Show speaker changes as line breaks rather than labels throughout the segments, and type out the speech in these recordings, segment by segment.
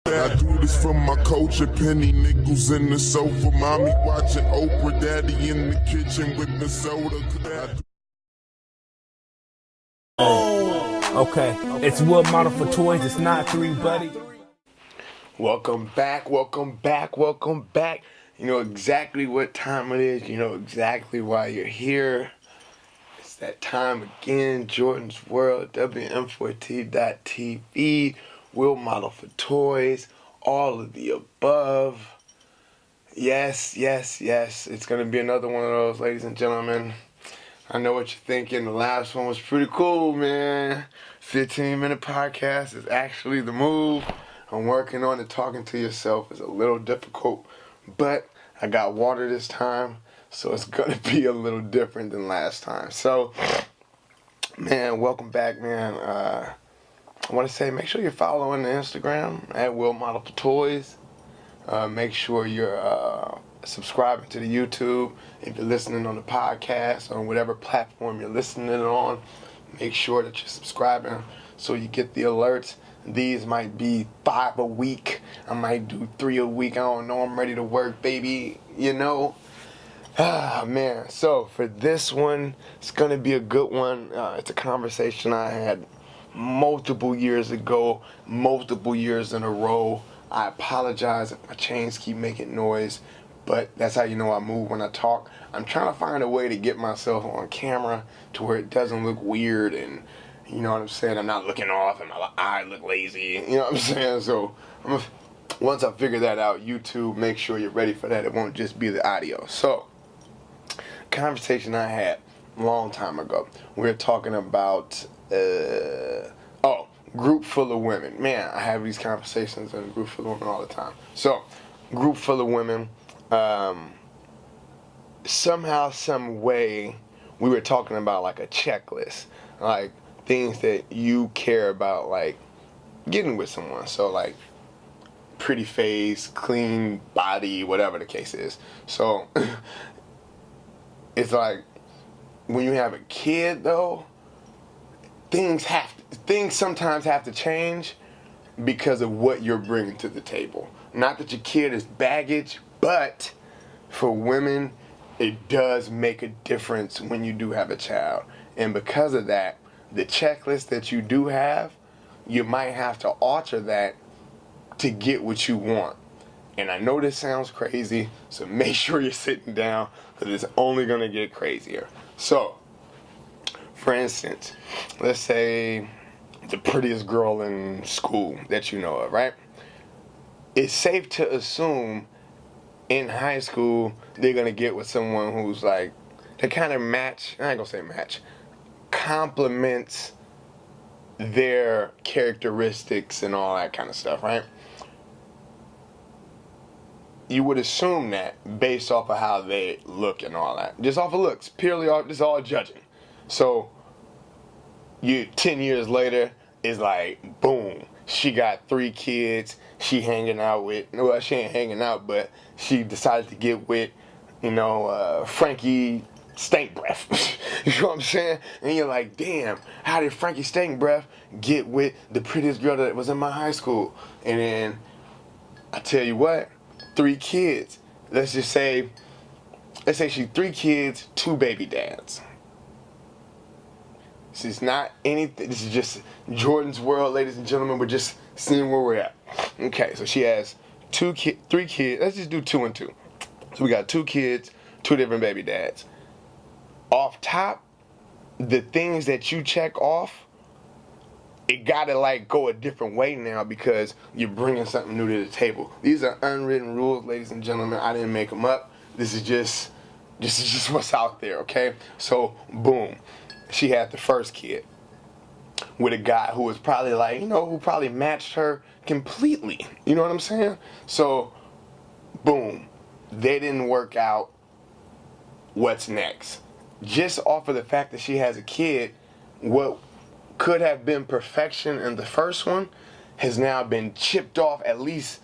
I do this for my culture, penny nickels in the sofa, mommy watching Oprah, daddy in the kitchen with the soda.
Okay, it's Will Model for Toys, it's not 3, buddy.
Welcome back, welcome back, welcome back. You know exactly what time it is, you know exactly why you're here. It's that time again, Jordon'S World, WM4T.TV, Will Model for Toys, all of the above. Yes, it's going to be another one of those, ladies and gentlemen. I know what you're thinking. The last one was pretty cool, man. 15-minute podcast is actually the move. I'm working on it. Talking to yourself is a little difficult, but I got water this time, so it's going to be a little different than last time. So, man, welcome back, man. I want to say make sure you're following the Instagram at Will Model for Toys. Make sure you're subscribing to the YouTube. If you're listening on the podcast or whatever platform you're listening on, make sure that you're subscribing so you get the alerts. These might be 5 a week. I might do 3 a week. I don't know. I'm ready to work, baby. You know? Man. So for this one, it's going to be a good one. It's a conversation I had multiple years ago, multiple years in a row. I apologize if my chains keep making noise, but that's how you know I move when I talk. I'm trying to find a way to get myself on camera to where it doesn't look weird and, you know what I'm saying, I'm not looking off and my eye look lazy, you know what I'm saying? So once I figure that out, YouTube, make sure you're ready for that. It won't just be the audio. So, conversation I had a long time ago. We were talking about, group full of women. Man, I have these conversations in a group full of women all the time. So, group full of women, somehow, some way, we were talking about like a checklist, like things that you care about, like getting with someone. So like pretty face, clean body, whatever the case is. So it's like when you have a kid though, things sometimes have to change because of what you're bringing to the table. Not that your kid is baggage, but for women, it does make a difference when you do have a child. And because of that, the checklist that you do have, you might have to alter that to get what you want. And I know this sounds crazy, so make sure you're sitting down because it's only going to get crazier. So, for instance, let's say the prettiest girl in school that you know of, right? It's safe to assume in high school they're going to get with someone who's like, they kind of match, I ain't going to say match, complements their characteristics and all that kind of stuff, right? You would assume that based off of how they look and all that. Just off of looks, purely off, just all judging. So, 10 years later, it's like, boom, she got 3 kids, she hanging out with, well, she ain't hanging out, but she decided to get with, Frankie Stank Breath. You know what I'm saying? And you're like, damn, how did Frankie Stank Breath get with the prettiest girl that was in my high school? And then, I tell you what, 3 kids. Let's say she 3 kids, 2 baby dads. This is not anything, this is just Jordon'S World, ladies and gentlemen. We're just seeing where we're at. Okay, so she has 3 kids. Let's just do 2 and 2. So we got 2 kids, 2 different baby dads. Off top, the things that you check off, it gotta like go a different way now because you're bringing something new to the table. These are unwritten rules, ladies and gentlemen. I didn't make them up. This is just what's out there, okay? So, boom. She had the first kid with a guy who was probably like, who probably matched her completely. You know what I'm saying? So, boom. They didn't work out. What's next? Just off of the fact that she has a kid, what could have been perfection in the first one has now been chipped off at least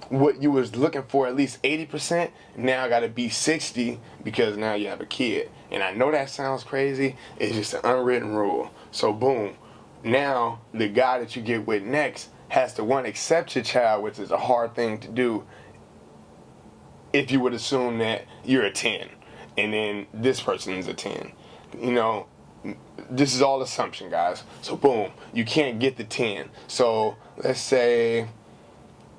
what you was looking for, at least 80%, now got to be 60 because now you have a kid. And I know that sounds crazy. It's just an unwritten rule. So boom, now the guy that you get with next has to, one, accept your child, which is a hard thing to do if you would assume that you're a 10 and then this person is a 10. You know, this is all assumption, guys. So boom, you can't get the 10. So let's say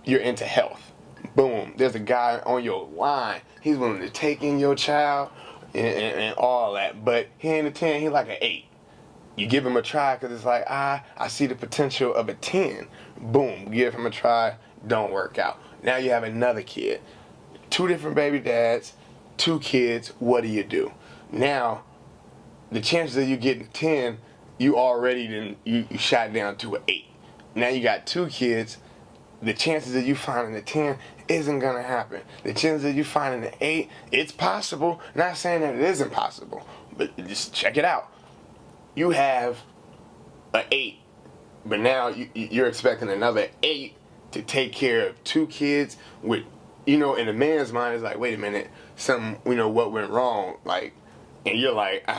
you're into health. Boom, there's a guy on your line. He's willing to take in your child and all that, but he ain't a 10, he like an 8. You give him a try because it's like, I see the potential of a 10. Boom, give him a try, don't work out. Now you have another kid. 2 different baby dads, 2 kids, what do? Now, the chances of you getting 10, you already you shot down to an 8. Now you got 2 kids, the chances of you finding a 10 isn't gonna happen. The chances of you finding an 8, it's possible. Not saying that it isn't possible, but just check it out. You have an 8, but now you're expecting another 8 to take care of 2 kids with, you know, in a man's mind, it's like, wait a minute, something, you know, what went wrong? Like, and you're like,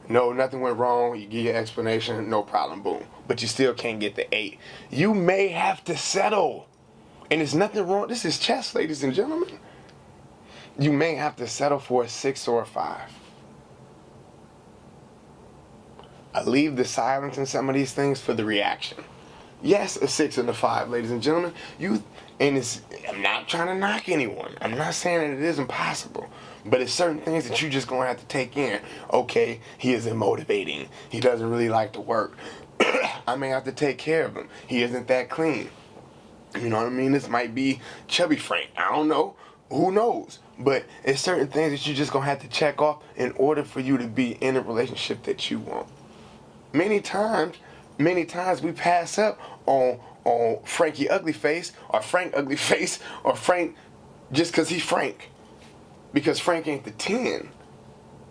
no, nothing went wrong. You give your explanation, no problem, boom. But you still can't get the 8. You may have to settle. And there's nothing wrong. This is chess, ladies and gentlemen. You may have to settle for a 6 or a 5. I leave the silence in some of these things for the reaction. Yes, a 6 and a 5, ladies and gentlemen. I'm not trying to knock anyone. I'm not saying that it isn't possible. But it's certain things that you just going to have to take in. Okay, he isn't motivating. He doesn't really like to work. I may have to take care of him. He isn't that clean. You know what I mean? This might be chubby Frank. I don't know. Who knows? But it's certain things that you just going to have to check off in order for you to be in a relationship that you want. Many times we pass up on Frankie Ugly Face or Frank Ugly Face or Frank just because he's Frank. Because Frank ain't the 10.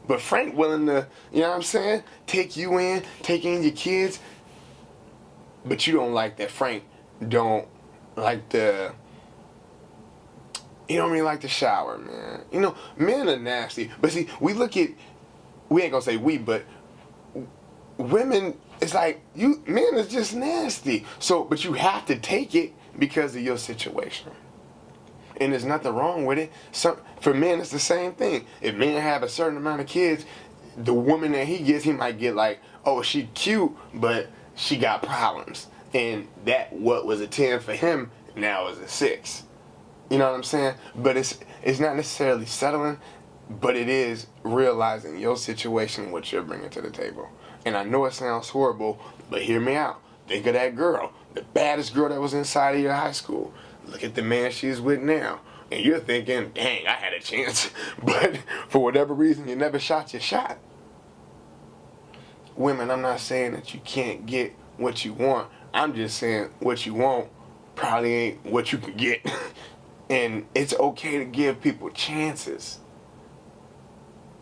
But Frank willing to, you know what I'm saying, take you in, take in your kids. But you don't like that Frank don't like the, you don't really like the shower, man. You know, men are nasty. But see, we ain't gonna say we, but women, it's like, men is just nasty. So, but you have to take it because of your situation. And there's nothing wrong with it. For men, it's the same thing. If men have a certain amount of kids, the woman that he gets, he might get like, oh, she cute, but she got problems. And that what was a 10 for him now is a 6. You know what I'm saying? But it's not necessarily settling, but it is realizing your situation, what you're bringing to the table. And I know it sounds horrible, but hear me out. Think of that girl, the baddest girl that was inside of your high school. Look at the man she's with now. And you're thinking, dang, I had a chance. But for whatever reason, you never shot your shot. Women, I'm not saying that you can't get what you want. I'm just saying what you want probably ain't what you can get. And it's okay to give people chances.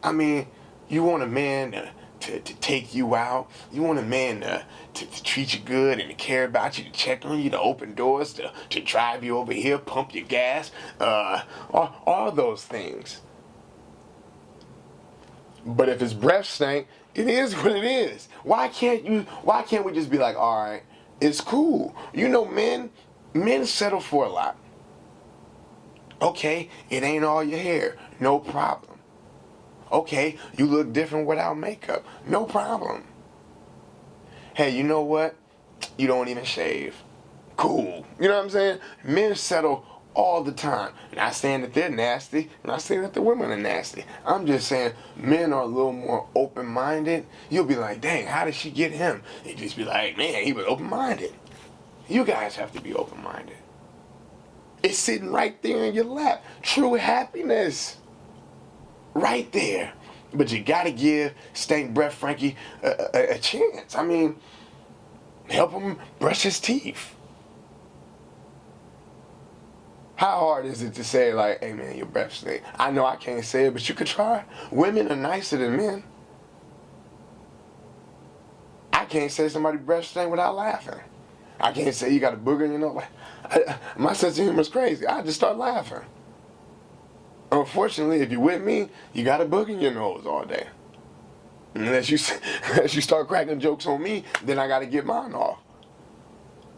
I mean, you want a man to take you out. You want a man to treat you good and to care about you, to check on you, to open doors, to drive you over here, pump your gas, all those things. But if his breath stank, it is what it is. Why can't we just be like, all right, it's cool. You know, men settle for a lot. Okay, it ain't all your hair, no problem. Okay, you look different without makeup, no problem. Hey, you know what? You don't even shave. Cool. You know what I'm saying? Men settle all the time. Not saying that they're nasty, not saying that the women are nasty. I'm just saying men are a little more open-minded. You'll be like, dang, how did she get him? You just be like, man, he was open-minded. You guys have to be open-minded. It's sitting right there in your lap. True happiness. Right there. But you gotta give Stank Breath Frankie a chance. I mean, help him brush his teeth. How hard is it to say, like, hey man, your breath stink? I know I can't say it, but you could try. Women are nicer than men. I can't say somebody's breath stink without laughing. I can't say you got a booger in your nose. My sense of humor is crazy. I just start laughing. Unfortunately, if you're with me, you got a booger in your nose all day. Unless you start cracking jokes on me, then I got to get mine off.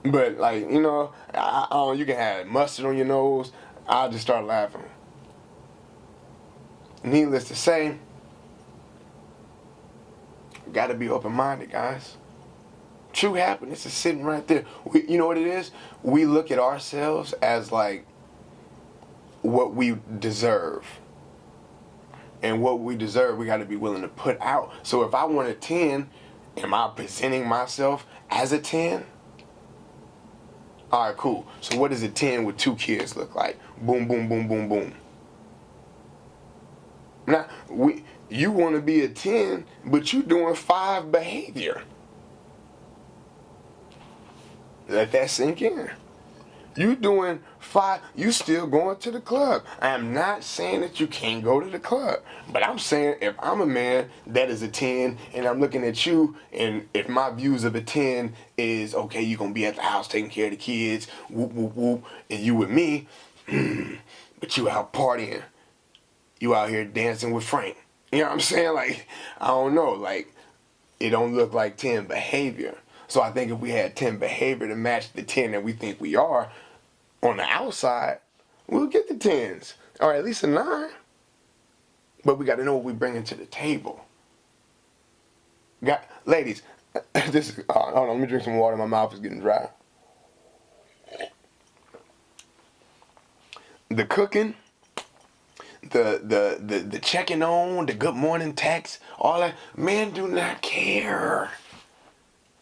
But like, you can have mustard on your nose. I'll just start laughing. Needless to say, gotta be open-minded, guys. True happiness is sitting right there. You know what it is? We look at ourselves as like what we deserve. And what we deserve, we got to be willing to put out. So if I want a 10, am I presenting myself as a 10? All right, cool. So what does a 10 with 2 kids look like? Boom, boom, boom, boom, boom. Now, you want to be a 10, but you doing 5 behavior. Let that sink in. You doing 5, you still going to the club. I am not saying that you can't go to the club, but I'm saying if I'm a man that is a 10 and I'm looking at you, and if my views of a 10 is, okay, you're going to be at the house taking care of the kids, whoop, whoop, whoop, and you with me, but you out partying. You out here dancing with Frank. You know what I'm saying? Like, I don't know, like, it don't look like 10 behavior. So I think if we had 10 behavior to match the 10 that we think we are, on the outside, we'll get the 10s. Or at least a 9. But we got to know what we bringing to the table. Ladies, hold on, let me drink some water. My mouth is getting dry. The cooking, the checking on, the good morning text, all that, men do not care.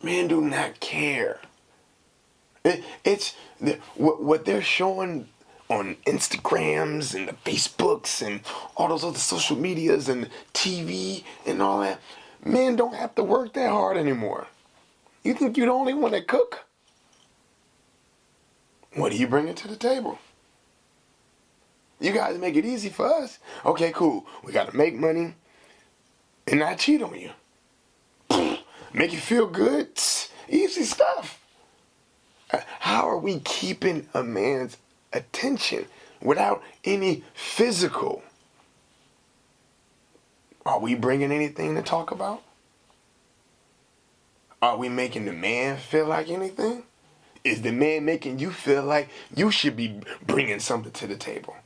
Men do not care. It's what they're showing on Instagrams and the Facebooks and all those other social medias and TV and all that. Men don't have to work that hard anymore. You think you're the only one that cook? What are you bringing to the table? You guys make it easy for us. Okay, cool. We got to make money and not cheat on you. Make you feel good. Easy stuff. How are we keeping a man's attention without any physical? Are we bringing anything to talk about? Are we making the man feel like anything? Is the man making you feel like you should be bringing something to the table?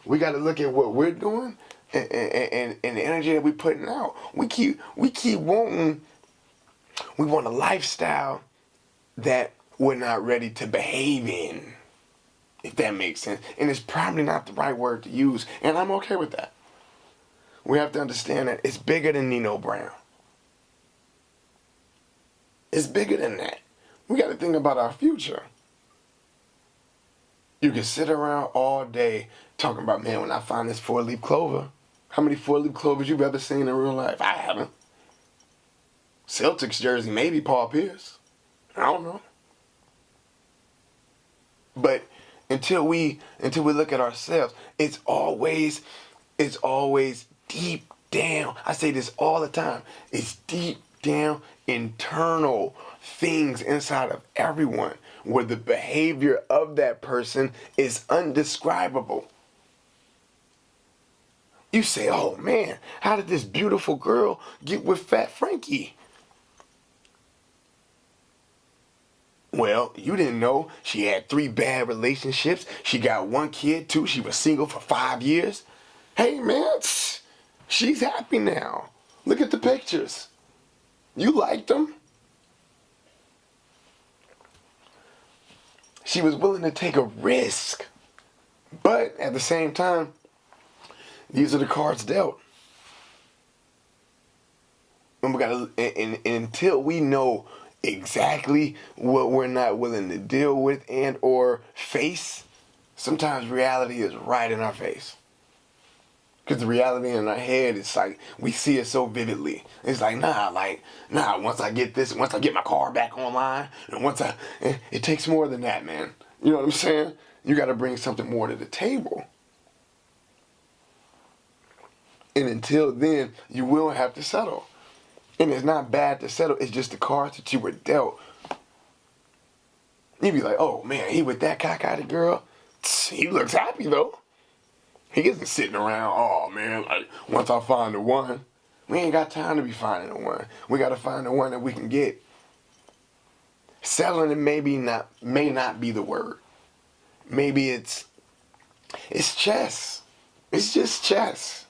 We got to look at what we're doing and the energy that we're putting out. We keep wanting. We want a lifestyle that we're not ready to behave in, if that makes sense. And it's probably not the right word to use, and I'm okay with that. We have to understand that it's bigger than Nino Brown. It's bigger than that. We got to think about our future. You can sit around all day talking about, man, when I find this 4-leaf clover. How many 4-leaf clovers you've ever seen in real life? I haven't. Celtics jersey, maybe Paul Pierce. I don't know. But until we look at ourselves, it's always deep down. I say this all the time. It's deep down internal things inside of everyone where the behavior of that person is undescribable. You say, oh man, how did this beautiful girl get with Fat Frankie? Well, you didn't know she had 3 bad relationships. She got 1 kid, too. She was single for 5 years. Hey, man, she's happy now. Look at the pictures. You liked them. She was willing to take a risk. But at the same time, these are the cards dealt. And until we know exactly what we're not willing to deal with and or face, sometimes reality is right in our face. Because the reality in our head is like, we see it so vividly. It's like, once I get my car back online, and it takes more than that, man. You know what I'm saying? You got to bring something more to the table. And until then, you will have to settle. And it's not bad to settle. It's just the cards that you were dealt. You'd be like, oh, man, he with that cockeyed girl. He looks happy, though. He isn't sitting around, oh, man, like, once I find the one. We ain't got time to be finding the one. We got to find the one that we can get. Settling may not be the word. Maybe it's chess. It's just chess.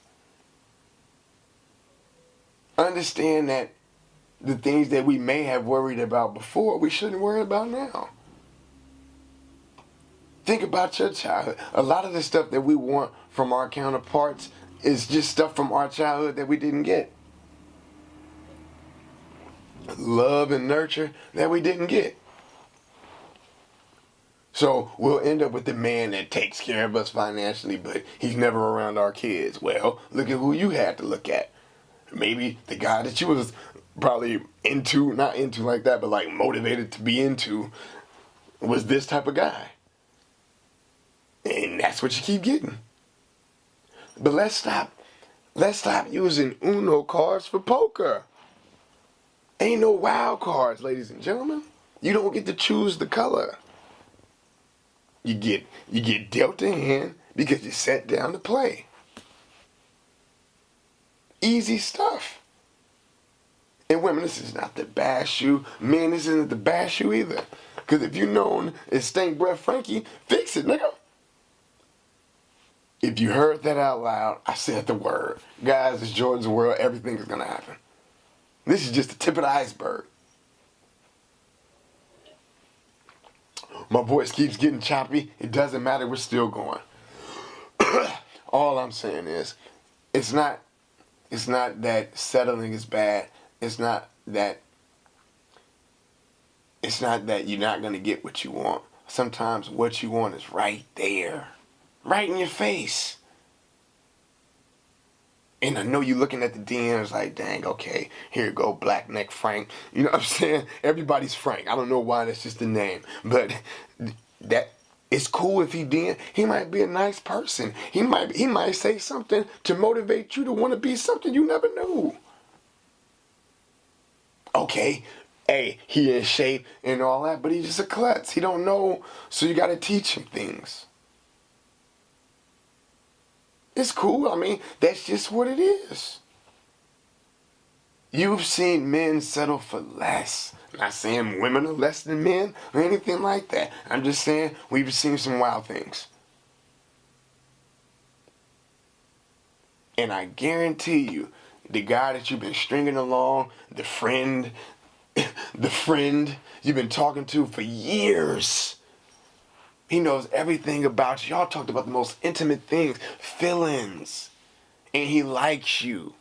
Understand that the things that we may have worried about before, we shouldn't worry about now. Think about your childhood. A lot of the stuff that we want from our counterparts is just stuff from our childhood that we didn't get. Love and nurture that we didn't get. So we'll end up with the man that takes care of us financially, but he's never around our kids. Well, look at who you had to look at. Maybe the guy that you was probably into, not into like that, but like motivated to be into, was this type of guy. And that's what you keep getting. But let's stop using Uno cards for poker. Ain't no wild cards, ladies and gentlemen. You don't get to choose the color. You get dealt a hand because you sat down to play. Easy stuff. And women, this is not to bash you. Men, this isn't to bash you either. Because if you known as Stank Breath Frankie, fix it, nigga. If you heard that out loud, I said the word. Guys, it's Jordan's world. Everything is going to happen. This is just the tip of the iceberg. My voice keeps getting choppy. It doesn't matter. We're still going. All I'm saying is, it's not that settling is bad. It's not that you're not going to get what you want. Sometimes what you want is right there. Right in your face. And I know you're looking at the DMs like, dang, okay, here you go, Black Neck Frank. You know what I'm saying? Everybody's Frank. I don't know why that's just the name. But that it's cool if he did. He might be a nice person. He might say something to motivate you to want to be something you never knew. Okay, hey, he in shape and all that, but he's just a klutz. He don't know, so you got to teach him things. It's cool. I mean, that's just what it is. You've seen men settle for less. I'm not saying women are less than men or anything like that. I'm just saying we've seen some wild things. And I guarantee you, the guy that you've been stringing along, the friend you've been talking to for years, he knows everything about you. Y'all talked about the most intimate things, feelings, and he likes you.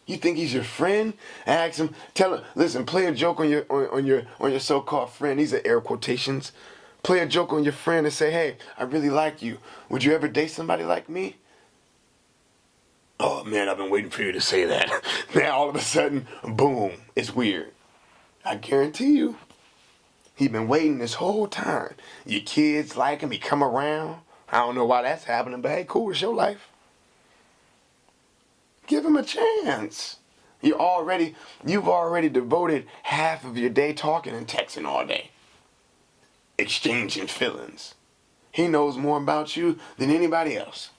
You think he's your friend? Ask him, tell him, listen, play a joke on your so-called friend. These are air quotations. Play a joke on your friend and say, hey, I really like you. Would you ever date somebody like me? Oh man, I've been waiting for you to say that. Now all of a sudden, boom, it's weird. I guarantee you. He been waiting this whole time. Your kids like him. He come around. I don't know why that's happening, but hey, cool. It's your life. Give him a chance. You've already devoted half of your day talking and texting all day. Exchanging feelings. He knows more about you than anybody else.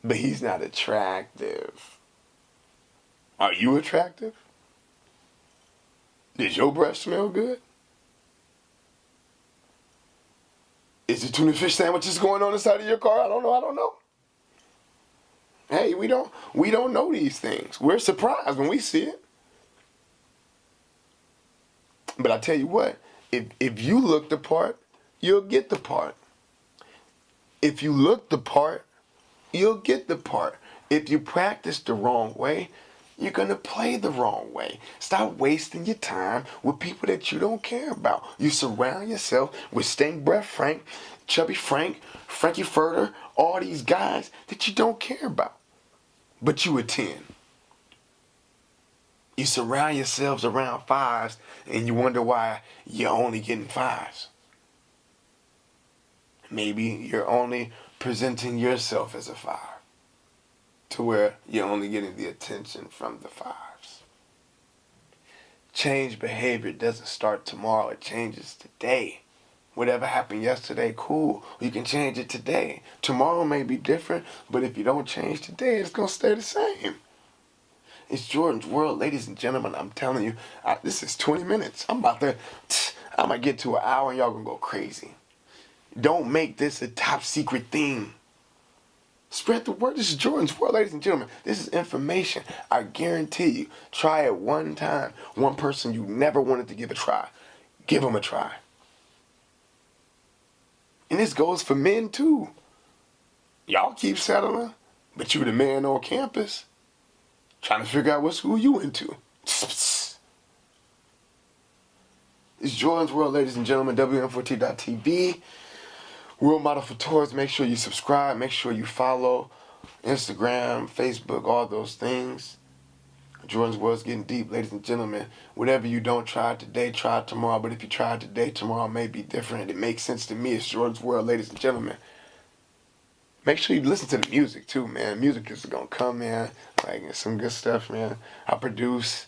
But he's not attractive. Are you attractive? Does your breath smell good? Is the tuna fish sandwiches going on inside of your car? I don't know. Hey, we don't know these things. We're surprised when we see it. But I tell you what, if you look the part, you'll get the part. If you look the part, you'll get the part. If you practice the wrong way, you're going to play the wrong way. Stop wasting your time with people that you don't care about. You surround yourself with Stank Breath Frank, Chubby Frank, Frankie Furter, all these guys that you don't care about. But you attend. You surround yourselves around fives and you wonder why you're only getting fives. Maybe you're only presenting yourself as a five, to where you're only getting the attention from the fives. Change behavior doesn't start tomorrow, it changes today. Whatever happened yesterday, cool. You can change it today. Tomorrow may be different, but if you don't change today, it's going to stay the same. It's Jordan's World, ladies and gentlemen. I'm telling you, this is 20 minutes. I'm gonna get to an hour and y'all gonna go crazy. Don't make this a top secret thing. Spread the word. This is Jordan's World, ladies and gentlemen. This is information. I guarantee you. Try it one time. One person you never wanted to give a try. Give them a try. And this goes for men too. Y'all keep settling, but you the man on campus trying to figure out who you into. It's Jordan's World, ladies and gentlemen. WM4T.TV. World Model for Toys. Make sure you subscribe. Make sure you follow Instagram, Facebook, all those things. Jordan's World's getting deep, ladies and gentlemen. Whatever you don't try today, try tomorrow. But if you try today, tomorrow may be different. It makes sense to me. It's Jordan's World, ladies and gentlemen. Make sure you listen to the music too, man. Music is gonna come, man. Like some good stuff, man. I produce,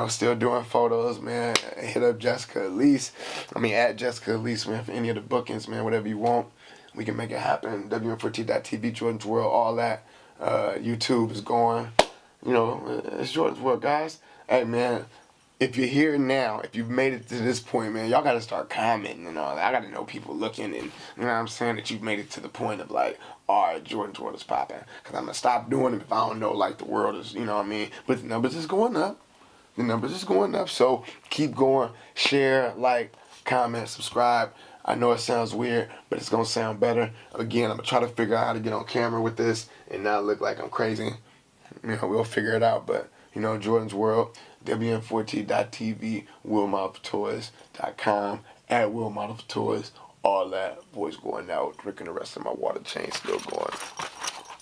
still doing photos, man. Hit up Jessica Elise. At Jessica Elise, man, for any of the bookings, man. Whatever you want, we can make it happen. WM4T.TV, Jordan's World, all that. YouTube is going. It's Jordan's World, guys. Hey, man, if you're here now, if you've made it to this point, man, y'all got to start commenting and all that. I got to know people looking and, that you've made it to the point of like, all right, Jordan's World is popping. Because I'm going to stop doing it if I don't know, like, the world is, But the numbers is going up. The numbers is going up. So keep going. Share, like, comment, subscribe. I know it sounds weird, but it's going to sound better. Again, I'm going to try to figure out how to get on camera with this and not look like I'm crazy. We'll figure it out. But, Jordan's World, WM4T.TV, WillModelForToys.com, at WillModelForToys, all that. Boys going out, drinking the rest of my water chain, still going.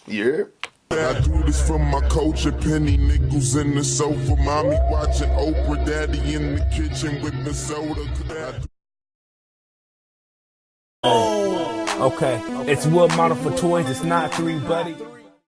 Yeah.
I do this from my culture, penny nickels in the sofa, mommy watching Oprah, daddy in the kitchen with the soda.
Okay, it's Will Model for Toys. It's not 3, buddy.